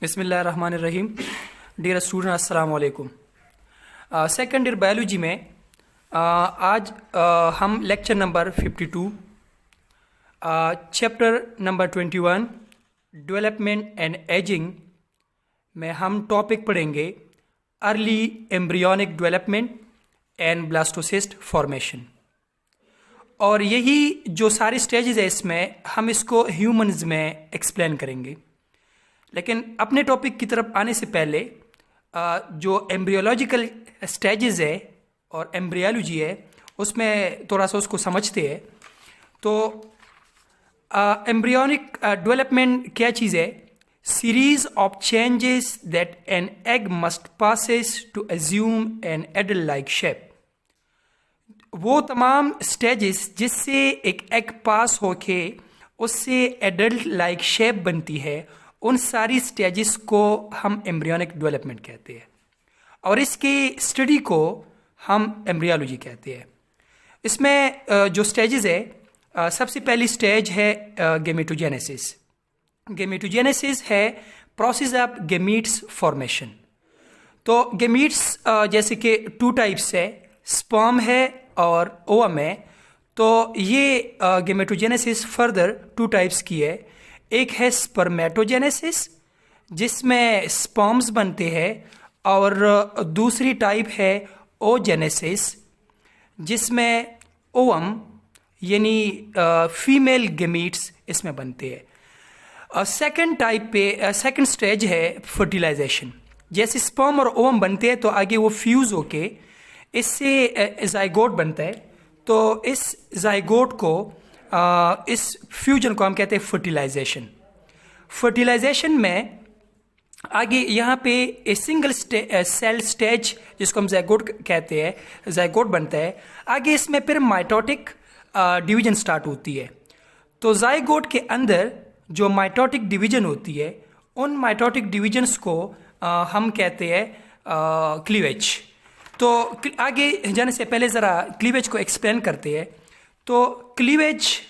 बिस्मिल्लाहिर्रहमानिर्रहीम। Dear student, अस्सलाम वालेकुम। सेकंड ईयर बायोलॉजी में आज हम lecture number 52 chapter number 21 development and ageing में हम टॉपिक पढ़ेंगे early embryonic development and blastocyst formation. और यही जो सारी स्टेजेस है इसमें हम इसको ह्यूमंस में एक्सप्लेन करेंगे। लेकिन अपने टॉपिक की तरफ आने से पहले जो एम्ब्रियोलॉजिकल स्टेजेस है और एम्ब्रियोलॉजी है उसमें थोड़ा सा उसको समझते हैं। तो एम्ब्रियोनिक डेवलपमेंट क्या चीज़ है? Series of changes that an egg must passes to assume an adult like shape. वो तमाम स्टेजेस जिससे एक एग पास होके उससे एडल्ट लाइक शेप बनती है, उन सारी स्टेजेस को हम एम्ब्रियोनिक डेवलपमेंट कहते हैं और इसकी स्टडी को हम एम्ब्रियोलॉजी कहते हैं। इसमें जो स्टेजेस है, सबसे पहली स्टेज है गेमेटोजेनेसिस। गेमेटोजेनेसिस है प्रोसेस ऑफ गेमीट्स फॉर्मेशन। तो गेमीट्स जैसे कि टू टाइप्स है, स्पर्म है और ओवम है। तो ये गेमेटोजेनेसिस फर्दर टू टाइप्स की है। एक है स्पर्मेटोजेनेसिस जिसमें स्पर्म्स बनते हैं और दूसरी टाइप है ओजेनेसिस जिसमें ओवम यानी फीमेल गेमीट्स इसमें बनते हैं। सेकंड टाइप पे सेकंड स्टेज है फर्टिलाइजेशन। जैसे स्पर्म और ओवम बनते हैं तो आगे वो फ्यूज होके इससे जाइगोट बनता है। तो इस जाइगोट को इस फ्यूजन को हम कहते हैं फर्टिलाइजेशन। फर्टिलाइजेशन में आगे यहाँ पे ए सिंगल सेल स्टेज जिसको हम जाइगोट कहते हैं, जाइगोट बनता है। आगे इसमें फिर माइटोटिक डिवीजन स्टार्ट होती है। तो जाइगोट के अंदर जो माइटोटिक डिवीजन होती है, उन माइटोटिक डिवीजन्स को हम कहते हैं क्लीवेज। तो आगे जाने से पहले ज़रा क्लीवेज को एक्सप्लेन करते हैं। तो क्लीवेज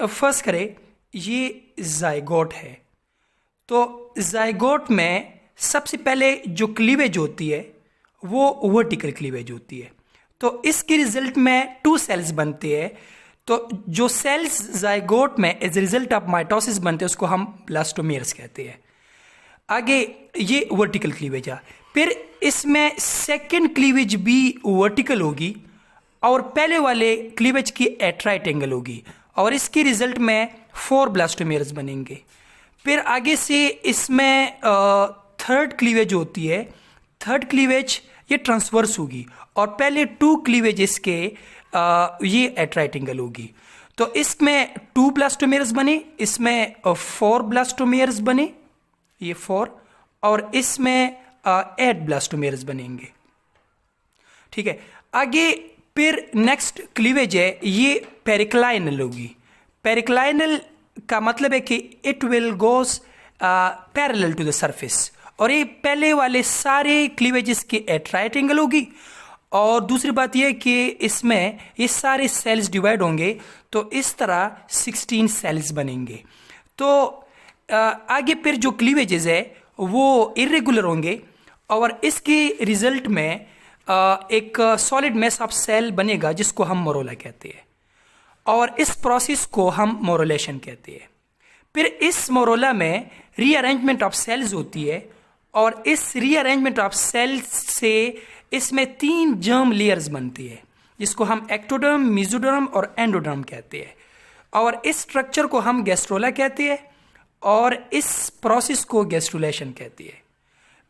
फर्स्ट करें, ये जाइगोट है। तो जाइगोट में सबसे पहले जो क्लीवेज होती है वो वर्टिकल क्लीवेज होती है। तो इसके रिजल्ट में टू सेल्स बनते हैं। तो जो सेल्स जाइगोट में एज रिजल्ट ऑफ माइटोसिस बनते हैं उसको हम ब्लास्टोमेयर्स कहते हैं। आगे ये वर्टिकल क्लीवेज है। फिर इसमें सेकंड क्लीवेज भी वर्टिकल होगी और पहले वाले क्लीवेज की एट राइट एंगल होगी और इसके रिजल्ट में 4 ब्लास्टोमेयर्स बनेंगे। फिर आगे से इसमें थर्ड क्लीवेज होती है। थर्ड क्लीवेज ये ट्रांसवर्स होगी और पहले 2 क्लीवेज इसके ये एट राइट एंगल होगी। तो इसमें 2 ब्लास्टोमेयर्स बने, इसमें 4 ब्लास्टोमेयर्स बने, ये 4, और इसमें 8 ब्लास्टोमेयर्स बनेंगे। ठीक है। आगे फिर नेक्स्ट क्लीवेज है ये पेरिक्लाइनल होगी। पेरिक्लाइनल का मतलब है कि it will goes parallel to the surface और ये पहले वाले सारे क्लीवेजेस की एट राइट एंगल होगी। और दूसरी बात यह कि इसमें ये सारे सेल्स डिवाइड होंगे तो इस तरह 16 सेल्स बनेंगे। तो आगे फिर जो क्लीवेजेस है वो इरेगुलर होंगे और इसके रिजल्ट में एक सॉलिड मैस ऑफ सेल बनेगा जिसको हम मोरोला कहते हैं और इस प्रोसेस को हम मोरोलेशन कहते हैं। फिर इस मोरोला में रीअरेंजमेंट ऑफ सेल्स होती है और इस रीअरेंजमेंट ऑफ सेल्स से इसमें 3 जर्म लेयर्स बनती है जिसको हम एक्टोडर्म, मेसोडर्म और एंडोडर्म कहते हैं। और इस स्ट्रक्चर को हम गैस्ट्रोला कहते हैं और इस प्रोसेस को गैस्ट्रुलेशन कहती है।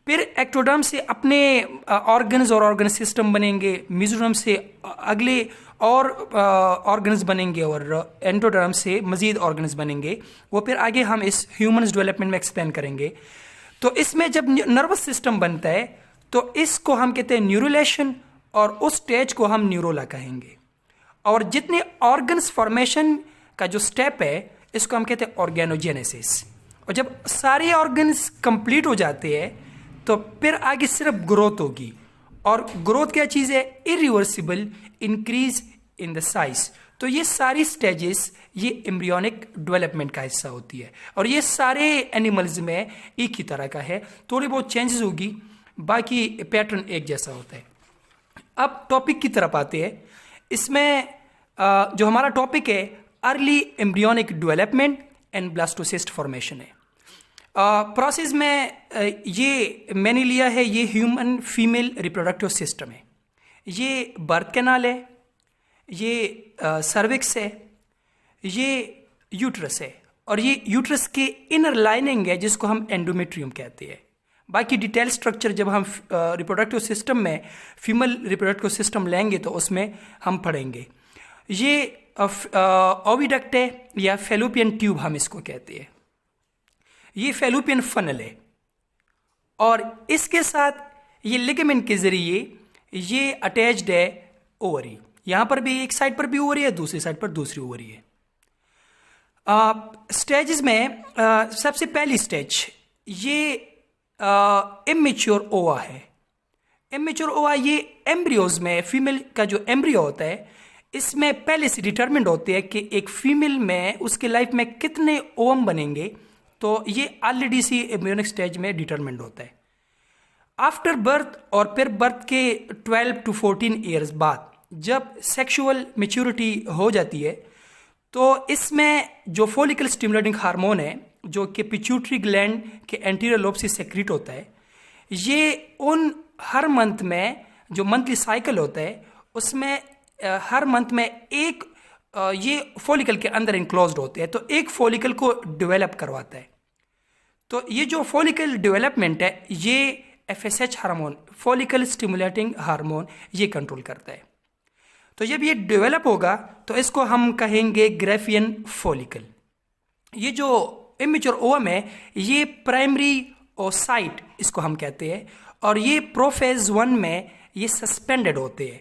फिर एक्टोडर्म से अपने ऑर्गन्स और ऑर्गन सिस्टम बनेंगे, मेसोडर्म से अगले और ऑर्गन्स बनेंगे और एंडोडर्म से मज़ीद ऑर्गन्स बनेंगे। वो फिर आगे हम इस ह्यूमन डेवलपमेंट में एक्सप्लेन करेंगे। तो इसमें जब नर्वस सिस्टम बनता है तो इसको हम कहते हैं न्यूरोलेशन और उस स्टेज को हम न्यूरोला कहेंगे। और जितने ऑर्गन्स फॉर्मेशन का जो स्टेप है इसको हम कहते हैं ऑर्गेनोजेनेसिस। और जब सारे ऑर्गन्स कंप्लीट हो जाते हैं तो फिर आगे सिर्फ ग्रोथ होगी। और ग्रोथ क्या चीज़ है? Irreversible increase in the size. तो ये सारी स्टेजेस ये एम्ब्रियोनिक डेवलपमेंट का हिस्सा होती है, और ये सारे एनिमल्स में एक ही तरह का है, थोड़ी बहुत चेंजेस होगी, बाकी पैटर्न एक जैसा होता है। अब टॉपिक की तरफ आते हैं। इसमें जो हमारा टॉपिक है early embryonic development and blastocyst formation है। प्रोसेस में ये मैंने लिया है, ये ह्यूमन फीमेल रिप्रोडक्टिव सिस्टम है, ये बर्थ कैनाल है, ये सर्विक्स है, ये यूट्रस है, और ये यूट्रस के इनर लाइनिंग है जिसको हम एंडोमेट्रियम कहते हैं। बाकी डिटेल स्ट्रक्चर जब हम रिप्रोडक्टिव सिस्टम में फीमेल रिप्रोडक्टिव सिस्टम लेंगे तो उसमें हम पढ़ेंगे। ये ओविडक्ट है या फेलोपियन ट्यूब हम इसको कहते हैं, ये फेलोपियन फनल है, और इसके साथ ये लिगामेंट के जरिए ये अटैच्ड है ओवरी। यहाँ पर भी एक साइड पर भी ओवरी है, दूसरी साइड पर दूसरी ओवरी है। स्टेजेस में सबसे पहली स्टेज ये इमेच्योर ओवा है। इमेच्योर ओवा ये एम्ब्रियोज में फीमेल का जो एम्ब्रियो होता है इसमें पहले से डिटरमिन्ड होते हैं कि एक फीमेल में उसके लाइफ में कितने ओवम बनेंगे, तो ये ऑलरेडी सी एम्ब्रियोनिक स्टेज में डिटरमिन्ड होता है। आफ्टर बर्थ और फिर बर्थ के 12 to 14 ईयर्स बाद जब सेक्सुअल मैच्योरिटी हो जाती है तो इसमें जो फॉलिकल स्टिमुलेटिंग हार्मोन है जो कि पिट्यूटरी ग्लैंड के एंटीरियर लोब से सेक्रेट होता है, ये उन हर मंथ में जो मंथली साइकिल होता है उसमें हर मंथ में एक ये फॉलिकल के अंदर इंक्लोज्ड होते हैं, तो एक फॉलिकल को डेवलप करवाता है। तो ये जो फॉलिकल डेवलपमेंट है ये FSH hormone, follicle stimulating hormone, ये कंट्रोल करता है। तो जब ये डेवलप होगा तो इसको हम कहेंगे ग्राफियन फॉलिकल। ये जो इमेच्योर ओवम है ये प्राइमरी ओसाइट इसको हम कहते हैं, और ये प्रोफेज 1 में ये सस्पेंडेड होते हैं।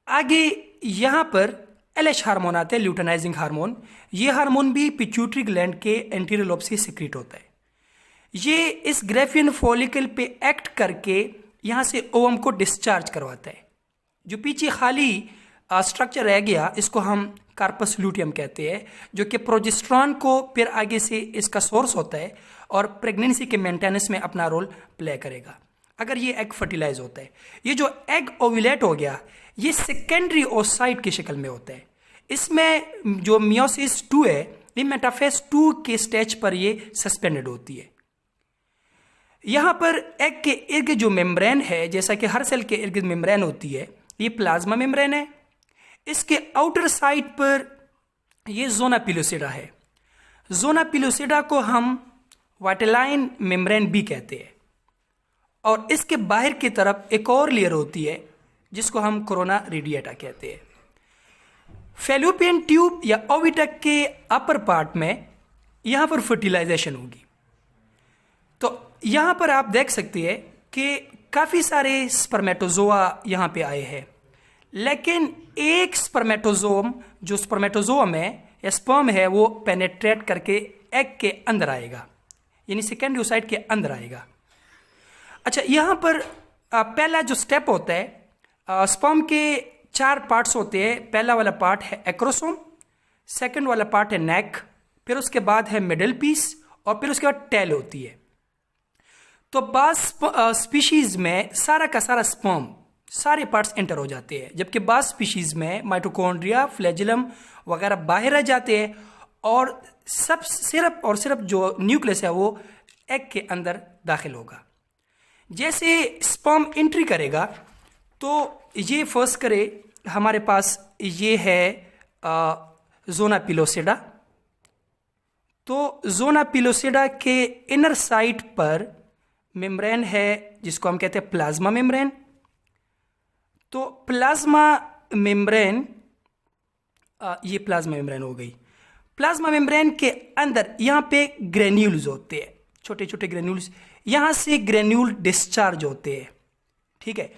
आगे यहाँ पर LH हार्मोन आते हैं, ल्यूटेनाइजिंग हार्मोन। ये हार्मोन भी पिट्यूटरी ग्लैंड के एंटीरियर लोब से सिक्रीट होता है। ये इस ग्राफियन फॉलिकल पे एक्ट करके यहाँ से ओवम को डिस्चार्ज करवाता है। जो पीछे खाली स्ट्रक्चर रह गया इसको हम कार्पस ल्यूटियम कहते हैं, जो कि प्रोजेस्टेरॉन को फिर आगे से इसका सोर्स होता है और प्रेगनेंसी के मेंटेनेंस में अपना रोल प्ले करेगा अगर ये एग फर्टिलाइज होता है। ये जो एग ओव्यूलेट हो गया ये सेकेंडरी ओसाइट की शक्ल में होता है। इसमें जो मियोसिस 2 है ये मेटाफेज 2 के स्टेज पर ये सस्पेंडेड होती है। यहाँ पर एग के इर्द जो मेम्ब्रेन है, जैसा कि हर सेल के इर्द मेम्ब्रेन होती है, ये प्लाज्मा मेम्ब्रेन है। इसके आउटर साइड पर ये जोना पिलोसिडा है। जोना पिलोसिडा को हम वाइटेलाइन मेम्ब्रेन भी कहते हैं, और इसके बाहर की तरफ एक और लेयर होती है जिसको हम कोरोना रेडिएटा कहते हैं। फेलोपियन ट्यूब या ओविडक्ट के अपर पार्ट में यहाँ पर फर्टिलाइजेशन होगी। तो यहाँ पर आप देख सकते हैं कि काफ़ी सारे स्पर्मेटोजोआ यहाँ पे आए हैं, लेकिन एक स्पर्मेटोजोम जो स्पर्मेटोजोम है या स्पर्म है वो पेनेट्रेट करके एग के अंदर आएगा, यानी सेकेंडरी ओसाइट के अंदर आएगा। अच्छा, यहाँ पर पहला जो स्टेप होता है, स्पर्म के 4 पार्ट्स होते हैं। पहला वाला पार्ट है एक्रोसोम, सेकंड वाला पार्ट है नेक, फिर उसके बाद है मिडल पीस, और फिर उसके बाद टेल होती है। तो बास स्पीशीज में सारा का सारा स्पर्म सारे पार्ट्स एंटर हो जाते हैं, जबकि बास स्पीशीज में माइटोकॉन्ड्रिया, फ्लैजिलम वगैरह बाहर रह जाते हैं, और सिर्फ और सिर्फ जो न्यूक्लियस है वो एग के अंदर दाखिल होगा। जैसे स्पर्म एंट्री करेगा तो ये फर्स्ट करे हमारे पास ये है जोना पिलोसिडा। तो जोना पिलोसिडा के इनर साइड पर मेम्ब्रेन है जिसको हम कहते हैं प्लाज्मा मेम्ब्रेन। तो प्लाज्मा मेम्ब्रेन, ये प्लाज्मा मेम्ब्रेन हो गई। प्लाज्मा मेम्ब्रेन के अंदर यहाँ पे ग्रेन्यूल्स होते हैं, छोटे छोटे ग्रेन्यूल्स, यहाँ से ग्रेन्यूल डिस्चार्ज होते हैं, ठीक है।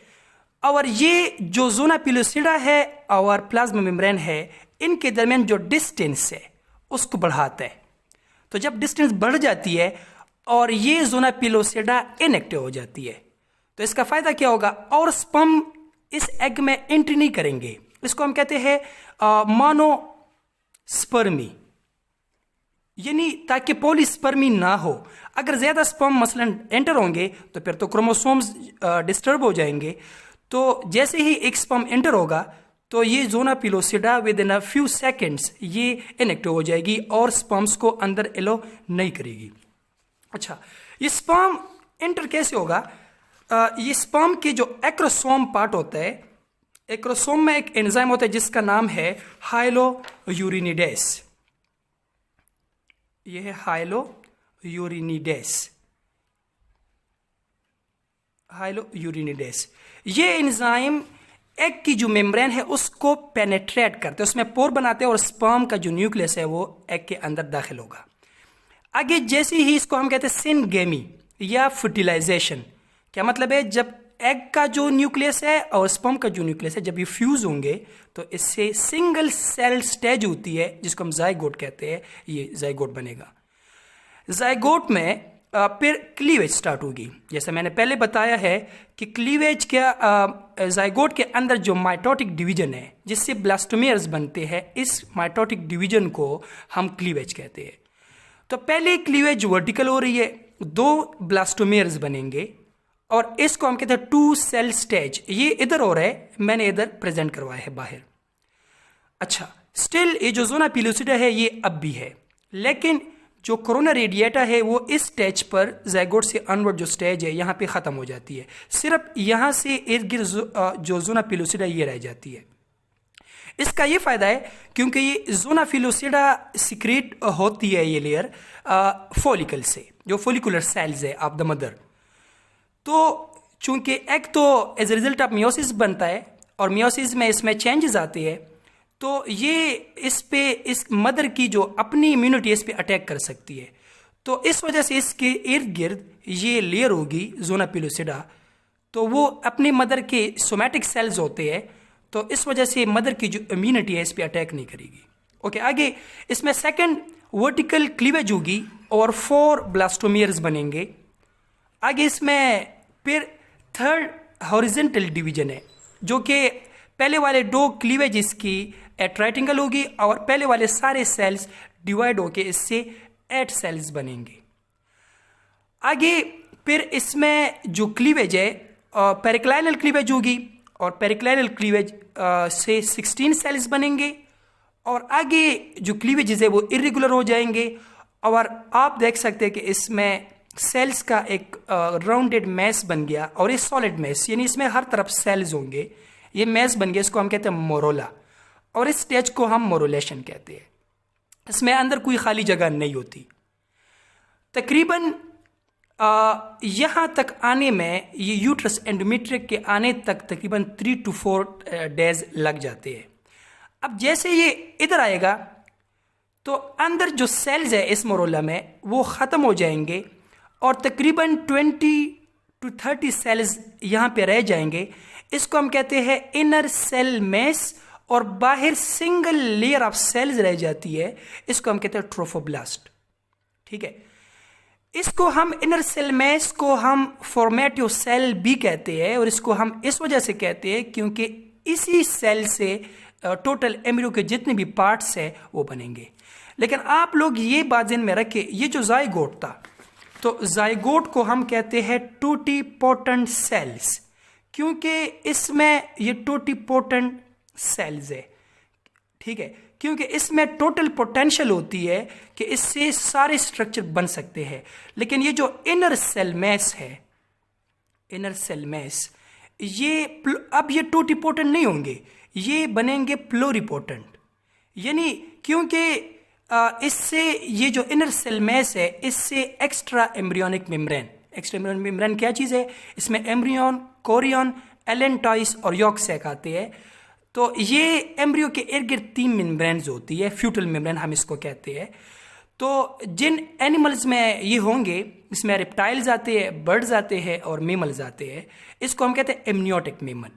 और ये जो जोना पिलोसिडा है और प्लाज्मा मेम्ब्रेन है, इनके दरमियान जो डिस्टेंस है उसको बढ़ाता है। तो जब डिस्टेंस बढ़ जाती है और ये जोना पिलोसिडा इनएक्टिव हो जाती है, तो इसका फायदा क्या होगा, और स्पर्म इस एग में एंट्री नहीं करेंगे। इसको हम कहते हैं मोनोस्पर्मी, यानी ताकि पॉलीस्पर्मी ना हो। अगर ज़्यादा स्पर्म मसलन एंटर होंगे तो फिर तो क्रोमोसोम्स डिस्टर्ब हो जाएंगे। तो जैसे ही एक स्पर्म एंटर होगा तो ये zona pellucida within a few seconds ये इनएक्टिव हो जाएगी और स्पर्म्स को अंदर एलो नहीं करेगी। अच्छा, ये स्पर्म एंटर कैसे होगा? ये स्पर्म के जो एक्रोसोम पार्ट होता है, एक्रोसोम में एक एंजाइम होता है जिसका नाम है हाइलोयूरिनिडेस। ये है हाइलोयूरिनिडेस। ये एंजाइम एग की जो मेम्ब्रेन है उसको पेनेट्रेट करते हैं, उसमें पोर बनाते हैं और स्पर्म का जो न्यूक्लियस है वो एग के अंदर दाखिल होगा। आगे जैसे ही इसको हम कहते हैं सिनगेमी या फर्टिलाइजेशन। क्या मतलब है? जब एग का जो न्यूक्लियस है और स्पर्म का जो न्यूक्लियस है जब ये फ्यूज होंगे तो इससे सिंगल सेल स्टेज होती है जिसको हम जाइगोट कहते हैं, ये जाइगोट बनेगा। जाइगोट में फिर क्लीवेज स्टार्ट होगी। जैसे मैंने पहले बताया है कि क्लीवेज क्या जाइगोट के अंदर जो माइटोटिक डिवीजन है जिससे ब्लास्टोमेयर्स बनते हैं, इस माइटोटिक डिवीजन को हम क्लीवेज कहते हैं। तो पहले क्लीवेज वर्टिकल हो रही है, 2 ब्लास्टोमेयर्स बनेंगे और इसको हम कहते हैं 2 सेल स्टेज। ये इधर हो रहा है, मैंने इधर प्रेजेंट करवाया है बाहर। अच्छा, स्टिल ये जो ज़ोना पिलोसिडा है ये अब भी है, लेकिन जो कोरोना रेडिएटा है वो इस स्टेज पर जाइगोट से अनवर्ड जो स्टेज है यहाँ पे ख़त्म हो जाती है। सिर्फ यहाँ से इर्द गिर्द जो ज़ोना पिलोसिडा ये रह जाती है। इसका ये फ़ायदा है क्योंकि ये ज़ोना पिलोसिडा सिक्रेट होती है ये लेयर फॉलिकल से, जो फॉलिकुलर सेल्स है ऑफ द मदर। तो चूंकि एग तो as a result of meiosis बनता है और मियोसिस में इसमें चेंजेस आते हैं, तो ये इस मदर की जो अपनी इम्यूनिटी इस पे अटैक कर सकती है। तो इस वजह से इसके इर्द गिर्द ये लेयर होगी ज़ोना पिलोसिडा, तो वो अपनी मदर के सोमैटिक सेल्स होते हैं, तो इस वजह से मदर की जो इम्यूनिटी है इस पे अटैक नहीं करेगी। ओके, आगे इसमें सेकंड वर्टिकल क्लीवेज होगी और 4 ब्लास्टोमियर्स बनेंगे। आगे इसमें फिर थर्ड हॉरिजेंटल डिवीजन है, जो कि पहले वाले 2 क्लीवेज इसकी ट्राइटेंगल होगी और पहले वाले सारे सेल्स डिवाइड होके इससे 8 सेल्स बनेंगे। आगे फिर इसमें जो क्लीवेज है पेरिक्लाइनल क्लीवेज होगी और पेरिक्लाइनल क्लीवेज से 16 सेल्स बनेंगे और आगे जो क्लीवेजेस है वो इरेगुलर हो जाएंगे। और आप देख सकते हैं कि इसमें सेल्स का एक राउंडेड मैस बन गया और ये सॉलिड मैस, यानी इसमें हर तरफ सेल्स होंगे। ये मैस बन गया, इसको हम कहते हैं मोरोला और इस स्टेज को हम मोरोलेशन कहते हैं। इसमें अंदर कोई खाली जगह नहीं होती। तकरीबन यहाँ तक आने में, ये यूट्रस एंडोमेट्रियम के आने तक तकरीबन 3 to 4 डेज लग जाते हैं। अब जैसे ये इधर आएगा तो अंदर जो सेल्स है इस मोरोला में वो ख़त्म हो जाएंगे और तकरीबन 20 to 30 सेल्स यहाँ पे रह जाएंगे। इसको हम कहते हैं इनर सेल मेस और बाहर सिंगल लेयर ऑफ सेल्स रह जाती है, इसको हम कहते हैं ट्रोफोब्लास्ट। ठीक है, इसको हम इनर सेल मेस को हम फॉर्मेटिव सेल भी कहते हैं और इसको हम इस वजह से कहते हैं क्योंकि इसी सेल से टोटल एम्ब्रियो के जितने भी पार्ट्स है वो बनेंगे। लेकिन आप लोग ये बात ध्यान में रखें, ये जो जाइगोट था तो जाइगोट को हम कहते हैं टोटिपोटेंट सेल्स, क्योंकि इसमें ये टोटिपोटेंट सेल्स है। ठीक है, क्योंकि इसमें टोटल पोटेंशियल होती है कि इससे सारे स्ट्रक्चर बन सकते हैं। लेकिन ये जो इनर सेल मैस है, इनर सेल मैस, ये अब ये टोटिपोटेंट नहीं होंगे, ये बनेंगे प्लोरिपोटेंट। यानी क्योंकि इससे ये जो इनर सेल मैस है इससे extra embryonic membrane, extra embryonic membrane क्या चीज़ है? इसमें एम्ब्रियन, कोरियन, एलेंटॉइस और यॉक सैक आते हैं। तो ये एम्ब्रियो के इर्द गिर्द 3 मेम्ब्रेन्स होती है, फ्यूटल मेम्ब्रेन हम इसको कहते हैं। तो जिन एनिमल्स में ये होंगे, इसमें रेप्टाइल्स आते हैं, बर्ड्स आते हैं और मेमल्स आते हैं, इसको हम कहते हैं एमनियोटिक मेमल।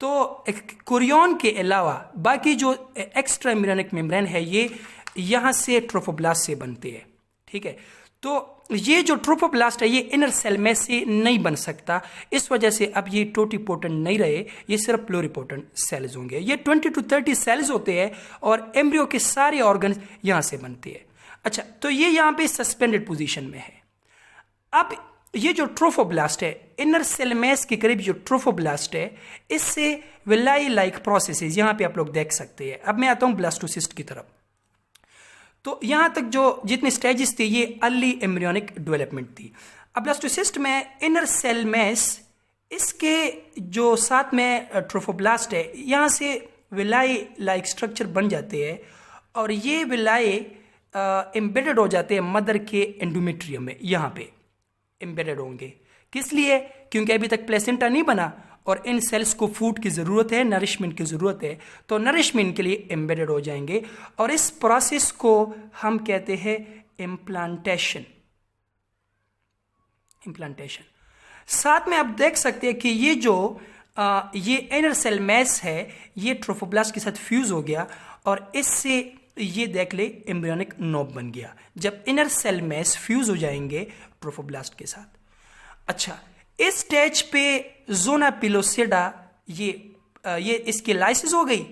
तो कोरियन के अलावा बाकी जो एक्स्ट्रा एम्ब्रियोनिक मेम्ब्रेन है ये यहाँ से ट्रोफोब्लास्ट से बनते हैं। ठीक है, तो ये जो ट्रोफोब्लास्ट है ये इनर सेल में से नहीं बन सकता, इस वजह से अब ये टोटिपोटेंट नहीं रहे, ये सिर्फ प्लूरिपोटेंट सेल्स होंगे। ये 20 to 30 सेल्स होते हैं और एम्ब्रियो के सारे ऑर्गन यहाँ से बनते हैं। अच्छा, तो ये यहाँ पे सस्पेंडेड पोजीशन में है। अब ये जो ट्रोफोब्लास्ट है, इनर सेल मेस के करीब जो ट्रोफोब्लास्ट है, इससे विलाई लाइक प्रोसेसेस यहाँ पे आप लोग देख सकते हैं। अब मैं आता हूँ ब्लास्टोसिस्ट की तरफ। तो यहाँ तक जो जितने स्टेजेस थे ये अर्ली एम्ब्रियोनिक डेवलपमेंट थी। अब ब्लास्टोसिस्ट में इनर सेल मेस, इसके जो साथ में ट्रोफोब्लास्ट है, यहाँ से विलाई लाइक स्ट्रक्चर बन जाते हैं और ये विलाई एम्बेडेड हो जाते हैं मदर के एंडोमेट्रियम में, यहाँ पे एम्बेडेड होंगे। किस लिए? क्योंकि अभी तक प्लेसेंटा नहीं बना और इन सेल्स को फूड की ज़रूरत है, नरिशमेंट की ज़रूरत है, तो नरिशमेंट के लिए एम्बेडेड हो जाएंगे और इस प्रोसेस को हम कहते हैं इम्प्लांटेशन। इम्प्लांटेशन साथ में आप देख सकते हैं कि ये जो ये इनर सेल मैस है, ये ट्रोफोब्लास्ट के साथ फ्यूज हो गया और इससे ये देख ले एम्ब्रियोनिक नोब बन गया जब इनर सेल मैस फ्यूज हो जाएंगे ट्रोफोब्लास्ट के साथ। अच्छा, इस स्टेज पे जोना पिलोसिडा ये इसकी लाइसिस हो गई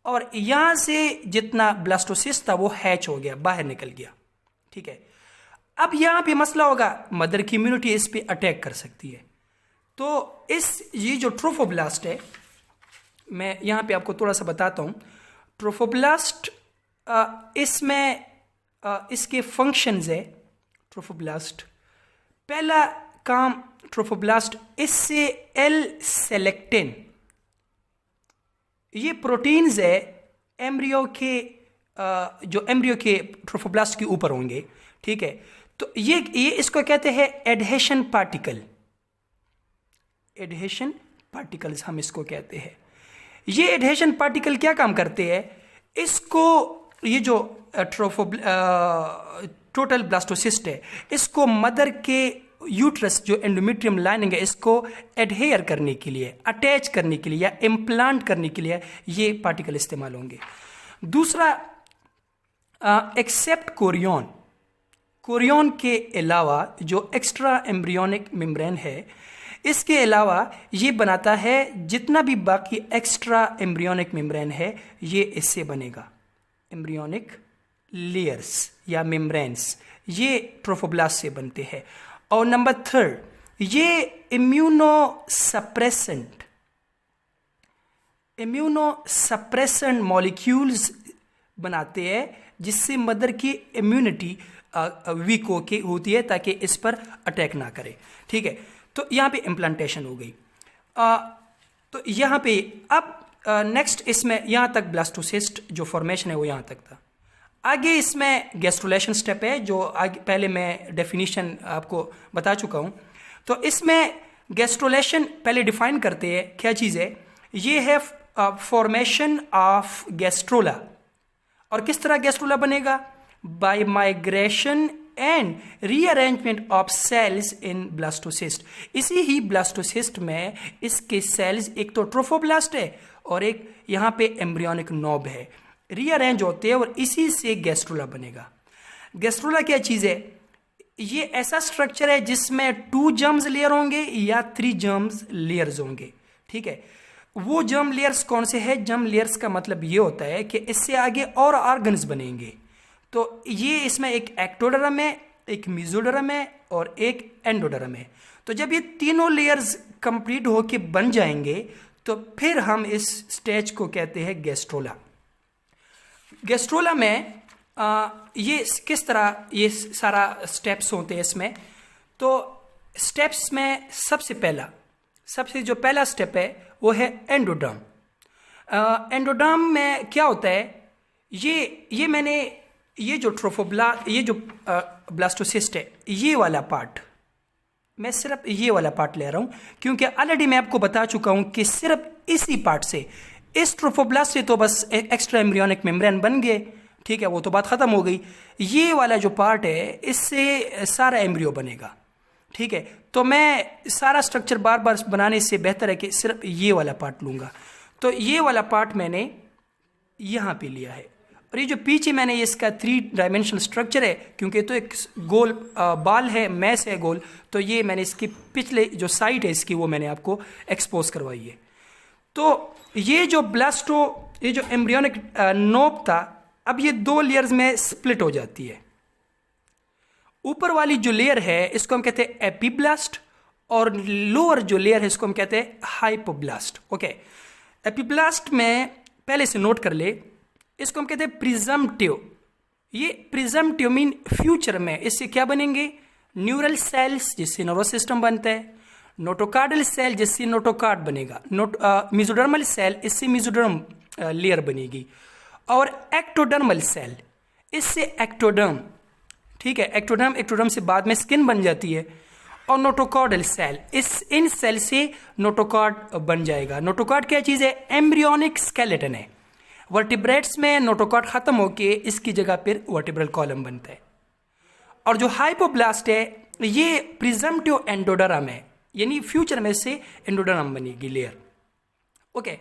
और यहां से जितना ब्लास्टोसिस्ट था वो हैच हो गया, बाहर निकल गया। ठीक है, अब यहां पे मसला होगा, मदर की इम्यूनिटी इस पे अटैक कर सकती है। तो ये जो ट्रोफोब्लास्ट है, मैं यहां पे आपको थोड़ा सा बताता हूं। ट्रोफोब्लास्ट इसमें इसके फंक्शंस है। ट्रोफोब्लास्ट पहला काम, ट्रोफोब्लास्ट इससे एल सेलेक्टिन, ये प्रोटीन्स है एम्ब्रियो के जो एम्ब्रियो के ट्रोफोब्लास्ट के ऊपर होंगे। ठीक है, तो ये इसको कहते हैं एडहेशन पार्टिकल। एडहेशन पार्टिकल्स हम इसको कहते हैं। ये एडहेशन पार्टिकल क्या काम करते हैं? इसको ये जो टोटल ब्लास्टोसिस्ट है, इसको मदर के यूट्रस जो एंडोमेट्रियम लाइनिंग है, इसको एडहेयर करने के लिए, अटैच करने के लिए या इम्प्लांट करने के लिए ये पार्टिकल इस्तेमाल होंगे। दूसरा, एक्सेप्ट कोरियन, कोरियन के अलावा जो एक्स्ट्रा एम्ब्रियोनिक मेम्ब्रेन है, इसके अलावा ये बनाता है जितना भी बाकी एक्स्ट्रा एम्ब्रियोनिक मेम्ब्रेन है, ये इससे बनेगा। एम्ब्रियोनिक लेयर्स या मेम्ब्रेन्स ये ट्रोफोब्लास्ट से बनते हैं। और नंबर थर्ड, ये इम्यूनोसप्रेसेंट मॉलिक्यूल्स बनाते हैं जिससे मदर की इम्यूनिटी वीक होती है ताकि इस पर अटैक ना करे। ठीक है, तो यहाँ पे इम्प्लांटेशन हो गई। तो यहाँ पे अब नेक्स्ट इसमें यहाँ तक ब्लास्टोसिस्ट जो फॉर्मेशन है वो यहाँ तक था। आगे इसमें गैस्ट्रुलेशन स्टेप है जो आगे पहले मैं डेफिनेशन आपको बता चुका हूँ। तो इसमें गैस्ट्रुलेशन पहले डिफाइन करते हैं क्या चीज़ है। ये है फॉर्मेशन ऑफ गैस्ट्रोला। और किस तरह गैस्ट्रोला बनेगा? By migration and rearrangement of cells in blastocyst. इसी ही ब्लास्टोसिस्ट में इसके सेल्स, एक तो ट्रोफोब्लास्ट है और एक यहाँ पे एम्ब्रियोनिक नोब है, रीअरेंज होते हैं और इसी से गैस्ट्रोला बनेगा। गैस्ट्रोला क्या चीज़ है? ये ऐसा स्ट्रक्चर है जिसमें 2 जर्म्स लेयर होंगे या 3 जर्म्स लेयर्स होंगे। ठीक है, वो जर्म लेयर्स कौन से हैं? जर्म लेयर्स का मतलब ये होता है कि इससे आगे और ऑर्गन्स बनेंगे। तो ये इसमें एक एक्टोडर्म है, एक मेसोडर्म है और एक एंडोडर्म है। तो जब ये तीनों लेयर्स कंप्लीट होके बन जाएंगे तो फिर हम इस स्टेज को कहते हैं गैस्ट्रोला। गैस्ट्रोला में ये किस तरह ये सारा स्टेप्स होते हैं इसमें। तो स्टेप्स में सबसे जो पहला स्टेप है वो है एंडोडर्म। एंडोडर्म में क्या होता है? ये जो ब्लास्टोसिस्ट है, ये वाला पार्ट, मैं सिर्फ ये वाला पार्ट ले रहा हूँ क्योंकि ऑलरेडी मैं आपको बता चुका हूँ कि सिर्फ इसी पार्ट से, इस ट्रोफोब्लास्ट से तो बस एक्स्ट्रा एम्ब्रियोनिक मेम्ब्रेन बन गए। ठीक है, वो तो बात ख़त्म हो गई। ये वाला जो पार्ट है इससे सारा एम्ब्रियो बनेगा। ठीक है, तो मैं सारा स्ट्रक्चर बार बार बनाने से बेहतर है कि सिर्फ ये वाला पार्ट लूँगा। तो ये वाला पार्ट मैंने यहाँ पे लिया है और ये जो पीछे मैंने ये इसका 3 डायमेंशनल स्ट्रक्चर है, क्योंकि तो एक गोल बाल है, मैस है गोल, तो ये मैंने इसकी पिछले जो साइड है इसकी वो मैंने आपको एक्सपोज करवाई है। तो ये जो ब्लास्टो, ये जो एम्ब्रियोनिक नोब था, अब ये 2 लेयर्स में स्प्लिट हो जाती है। ऊपर वाली जो लेयर है इसको हम कहते हैं एपीब्लास्ट, और लोअर जो लेयर है इसको हम कहते हैं हाइपोब्लास्ट। ओके, एपीब्लास्ट में पहले से नोट कर ले, इसको हम कहते हैं प्रिजम्पटिव। ये प्रिजम्पटिव मीन फ्यूचर में इससे क्या बनेंगे, न्यूरल सेल्स जिससे नर्वस सिस्टम बनता है, नोटोकार्डल सेल जिससे नोटोकार्ड बनेगा, मेसोडर्मल सेल इससे मेसोडर्म लेयर बनेगी, और एक्टोडर्मल सेल इससे एक्टोडर्म, ठीक है, एक्टोडर्म से बाद में स्किन बन जाती है, और नोटोकॉर्डल सेल इन सेल से नोटोकॉर्ड बन जाएगा। नोटोकॉर्ड क्या चीज़ है, एम्ब्रियोनिक स्केलेटन है। वर्टिब्रेट्स में नोटोकॉर्ड खत्म होके इसकी जगह पर वर्टिब्रल कॉलम बनता है। और जो हाइपोब्लास्ट है ये प्रिजम्पटिव एंडोडर्म है, यानी फ्यूचर में से एंडोडर्म बनेगी लेयर। ओके,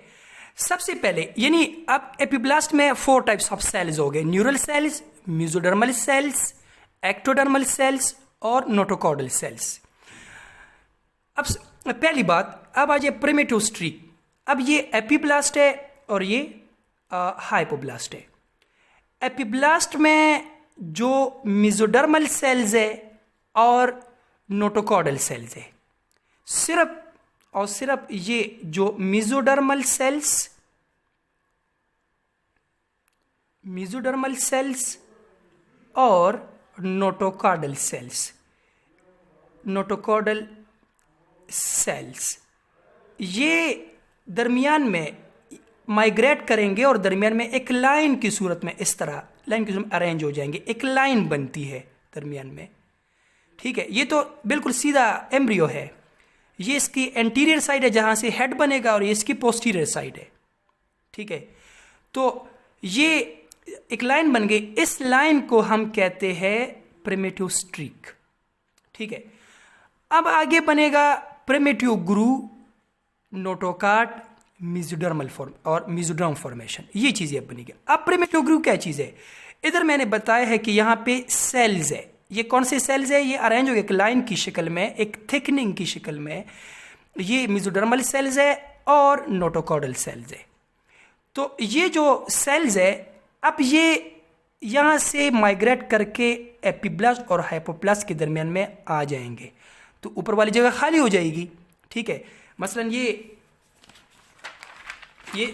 सबसे पहले यानी अब एपीब्लास्ट में 4 टाइप्स ऑफ सेल्स हो गए, neural cells, mesodermal cells, ectodermal cells और नोटोकॉर्डल सेल्स। अब पहली बात, अब आ जाए प्रिमिटिव स्ट्रीक। अब ये एपीब्लास्ट है और ये हाइपोब्लास्ट है। एपीब्लास्ट में जो मेसोडर्मल सेल्स है और नोटोकॉर्डल सेल्स है, सिर्फ और सिर्फ ये जो मेसोडर्मल सेल्स और नोटोकॉर्डल सेल्स ये दरमियान में माइग्रेट करेंगे और दरमियान में एक लाइन की सूरत में इस तरह लाइन की सूरत में अरेंज हो जाएंगे, एक लाइन बनती है दरमियान में, ठीक है। ये तो बिल्कुल सीधा एम्ब्रियो है, ये इसकी एंटीरियर साइड है जहां से हेड बनेगा, और ये इसकी पोस्टीरियर साइड है, ठीक है। तो ये एक लाइन बन गई, इस लाइन को हम कहते हैं प्रिमिटिव स्ट्रीक, ठीक है। अब आगे बनेगा प्रिमिटिव ग्रू, नोटोकार्ड, मेसोडर्मल फॉर्म और मेसोडर्म फॉर्मेशन, ये चीजें अब बनेगी। अब प्रिमिटिव ग्रू क्या चीज है, इधर मैंने बताया है कि यहाँ पे सेल्स है, ये कौन से सेल्स है, ये अरेंज हो गए एक लाइन की शक्ल में, एक थिकनिंग की शक्ल में, ये मेसोडर्मल सेल्स है और नोटोकॉर्डल सेल्स है। तो ये जो सेल्स है अब ये यहाँ से माइग्रेट करके एपीब्लास्ट और हाइपोब्लास्ट के दरमियान में आ जाएंगे, तो ऊपर वाली जगह खाली हो जाएगी, ठीक है। मसलन ये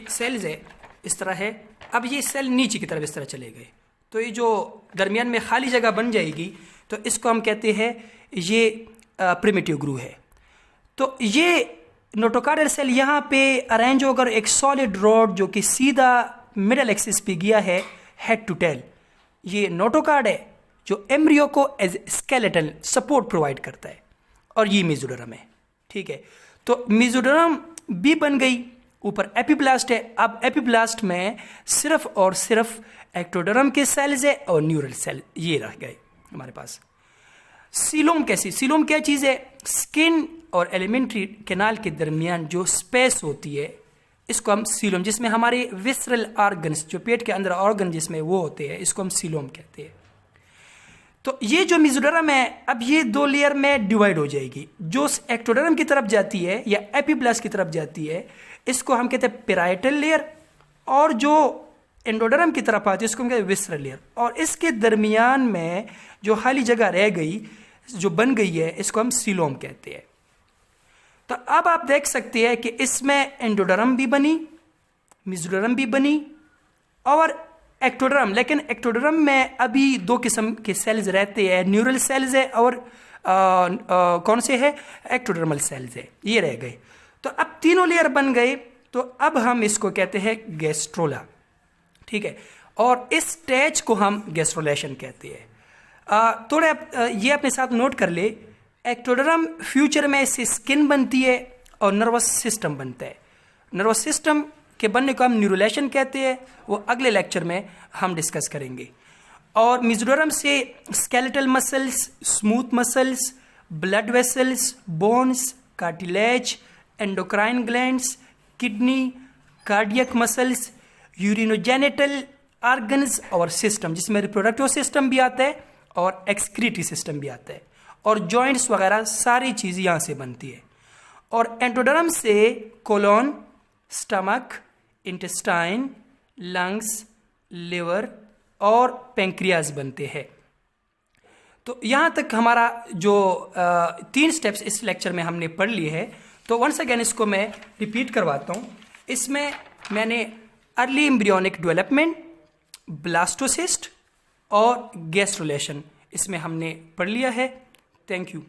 सेल्स है इस तरह है, अब ये सेल नीचे की तरफ इस तरह चले गए, तो ये जो दरमियान में खाली जगह बन जाएगी, तो इसको हम कहते हैं ये प्रिमिटिव ग्रू है। तो ये नोटोकॉर्डल सेल यहाँ पे अरेंज होकर एक सॉलिड रॉड जो कि सीधा मिडल एक्सिस पे गया है, हेड टू टेल, ये नोटोकॉर्ड है जो एम्ब्रियो को एज स्केलेटन सपोर्ट प्रोवाइड करता है, और ये मेसोडर्म है, ठीक है। तो मेसोडर्म भी बन गई, ऊपर एपीब्लास्ट है। अब एपीब्लास्ट में सिर्फ और सिर्फ एक्टोडर्म के सेल्स है और न्यूरल सेल ये रह गए हमारे पास। सीलोम कैसी, सीलोम क्या चीज़ है, स्किन और एलिमेंट्री कैनाल के दरमियान जो स्पेस होती है इसको हम सीलोम, जिसमें हमारे विसरल ऑर्गन्स जो पेट के अंदर ऑर्गन जिसमें वो होते हैं, इसको हम सीलोम कहते हैं। तो ये जो मेसोडर्म है अब ये 2 लेयर में डिवाइड हो जाएगी, जो एक्टोडर्म की तरफ जाती है या एपीब्लास्ट की तरफ जाती है इसको हम कहते हैं पेराइटल लेयर, और जो एंडोडर्म की तरफ आती है इसको हम कहते हैं विसरल लेयर, और इसके दरमियान में जो खाली जगह रह गई जो बन गई है इसको हम सीलोम कहते हैं। तो अब आप देख सकते हैं कि इसमें एंडोडर्म भी बनी, मेसोडर्म भी बनी और एक्टोडर्म, लेकिन एक्टोडर्म में अभी 2 किस्म के सेल्स रहते हैं, न्यूरल सेल्स है और कौन से है, एक्टोडर्मल सेल्स है, ये रह गए। तो अब तीनों लेयर बन गए, तो अब हम इसको कहते हैं गैस्ट्रोला, ठीक है, और इस स्टेज को हम गैस्ट्रोलेशन कहते हैं। थोड़ा ये अपने साथ नोट कर ले, एक्टोडर्म फ्यूचर में इससे स्किन बनती है और नर्वस सिस्टम बनता है। नर्वस सिस्टम के बनने को हम न्यूरोलेशन कहते हैं, वो अगले लेक्चर में हम डिस्कस करेंगे। और मेसोडर्म से skeletal muscles, smooth muscles, blood vessels, bones, cartilage, endocrine glands, kidney, cardiac muscles, urinogenital organs और सिस्टम, जिसमें रिप्रोडक्टिव सिस्टम भी आता है और एक्सक्रीटरी सिस्टम भी आता है, और जॉइंट्स वगैरह सारी चीज़ यहाँ से बनती है। और एंडोडर्म से colon, stomach, intestine, lungs, liver और पेंक्रियाज बनते हैं। तो यहाँ तक हमारा जो 3 स्टेप्स इस लेक्चर में हमने पढ़ लिए है। तो वंस अगेन इसको मैं रिपीट करवाता हूँ। इसमें मैंने अर्ली एम्ब्रियोनिक डेवलपमेंट, ब्लास्टोसिस्ट और गैस्ट्रुलेशन इसमें हमने पढ़ लिया है। Thank you.